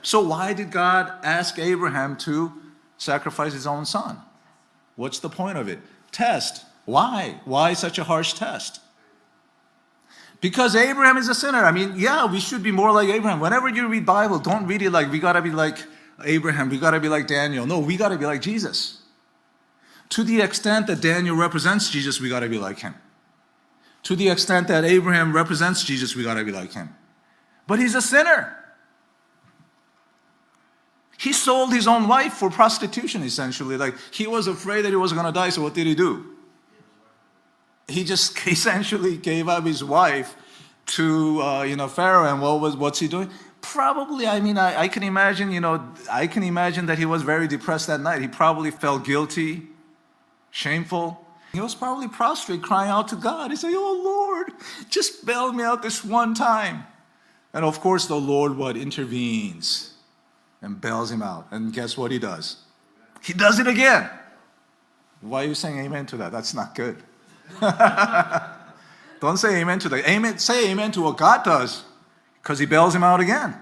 So why did God ask Abraham to sacrifice his own son? What's the point of it? Test. Why? Why such a harsh test? Because Abraham is a sinner. I mean, yeah, we should be more like Abraham. Whenever you read Bible, don't read it like we got to be like Abraham, we got to be like Daniel. No, we got to be like Jesus. To the extent that Daniel represents Jesus, we got to be like him. To the extent that Abraham represents Jesus, we got to be like him. But he's a sinner. He sold his own wife for prostitution, essentially. Like, he was afraid that he was going to die, so what did he do? He just essentially gave up his wife to Pharaoh, and what's he doing? Probably, I can imagine, I can imagine that he was very depressed that night. He probably felt guilty, shameful. He was probably prostrate, crying out to God. He said, "Oh Lord, just bail me out this one time." And of course, the Lord intervenes and bails him out. And guess what he does? He does it again. Why are you saying amen to that? That's not good. Don't say amen to that. Say amen to what God does, because he bails him out again.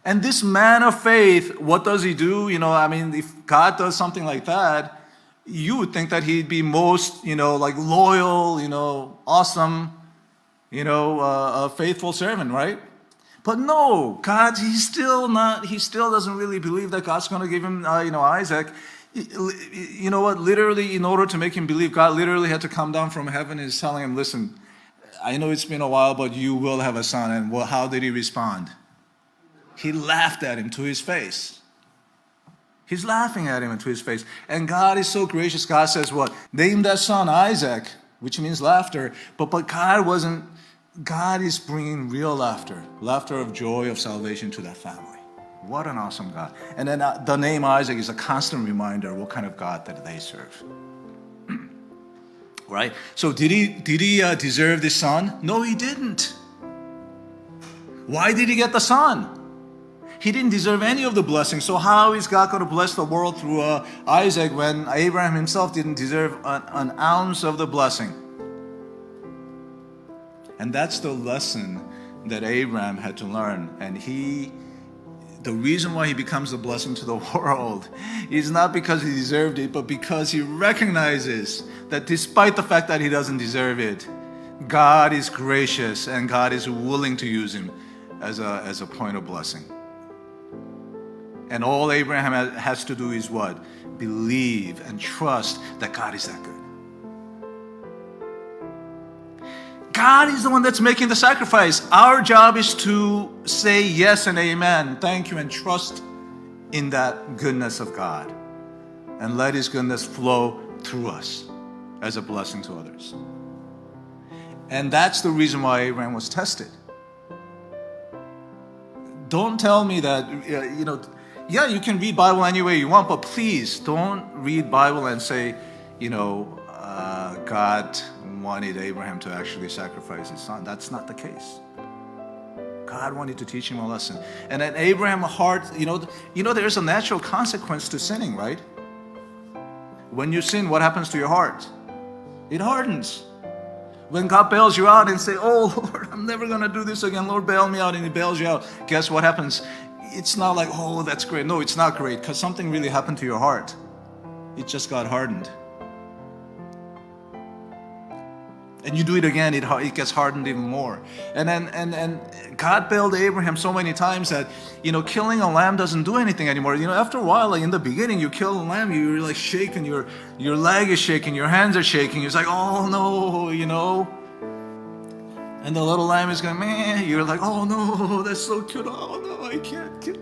And this man of faith, what does he do? If God does something like that, you would think that he'd be most, loyal, awesome, a faithful servant, right? But no, he still doesn't really believe that God's going to give him, Isaac. You know what? Literally, in order to make him believe, God literally had to come down from heaven and is telling him, "Listen, I know it's been a while, but you will have a son." And how did he respond? He laughed at him to his face. He's laughing at him to his face. And God is so gracious. God says what? Name that son Isaac, which means laughter. But God is bringing real laughter of joy, of salvation to that family. What an awesome God. And then the name Isaac is a constant reminder of what kind of God that they serve. Right? So did he deserve this son? No, he didn't. Why did he get the son? He didn't deserve any of the blessings. So how is God going to bless the world through Isaac when Abraham himself didn't deserve an ounce of the blessing? And that's the lesson that Abraham had to learn. And the reason why he becomes a blessing to the world is not because he deserved it, but because he recognizes that despite the fact that he doesn't deserve it, God is gracious and God is willing to use him as a point of blessing. And all Abraham has to do is what? Believe and trust that God is that good. God is the one that's making the sacrifice. Our job is to say yes and amen, thank you, and trust in that goodness of God. And let his goodness flow through us as a blessing to others. And that's the reason why Abraham was tested. Don't tell me that, yeah, you can read Bible any way you want, but please don't read Bible and say, God wanted Abraham to actually sacrifice his son. That's not the case. God wanted to teach him a lesson. And at Abraham's heart, there's a natural consequence to sinning, right? When you sin, what happens to your heart? It hardens. When God bails you out and say, "Oh Lord, I'm never going to do this again. Lord, bail me out," and he bails you out, guess what happens? It's not like, "Oh, that's great." No, it's not great, because something really happened to your heart. It just got hardened. And you do it again, it gets hardened even more. And God bailed Abraham so many times that, killing a lamb doesn't do anything anymore. After a while, like in the beginning, you kill a lamb, you're like shaking, your leg is shaking, your hands are shaking. It's like, "Oh no," And the little lamb is going, "Meh." You're like, "Oh no, that's so cute. Oh no, I can't kill."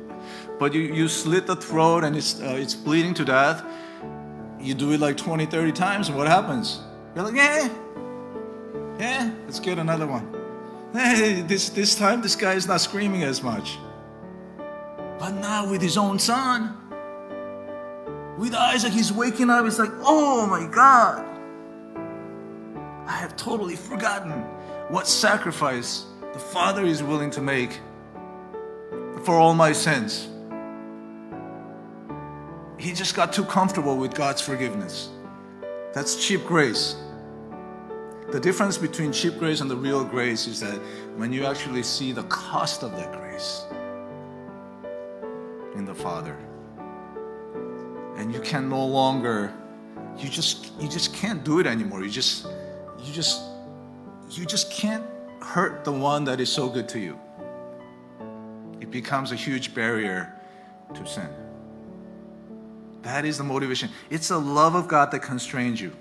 But you slit the throat and it's bleeding to death. You do it like 20, 30 times, and what happens? You're like, "Yeah, let's get another one." Hey, this time this guy is not screaming as much. But now with his own son, with Isaac, he's waking up. It's like, "Oh my God, I have totally forgotten what sacrifice the Father is willing to make for all my sins." He just got too comfortable with God's forgiveness. That's cheap grace. The difference between cheap grace and the real grace is that when you actually see the cost of that grace, in the Father. And you can no longer, you just can't do it anymore. You just can't hurt the one that is so good to you. It becomes a huge barrier to sin. That is the motivation. It's the love of God that constrains you.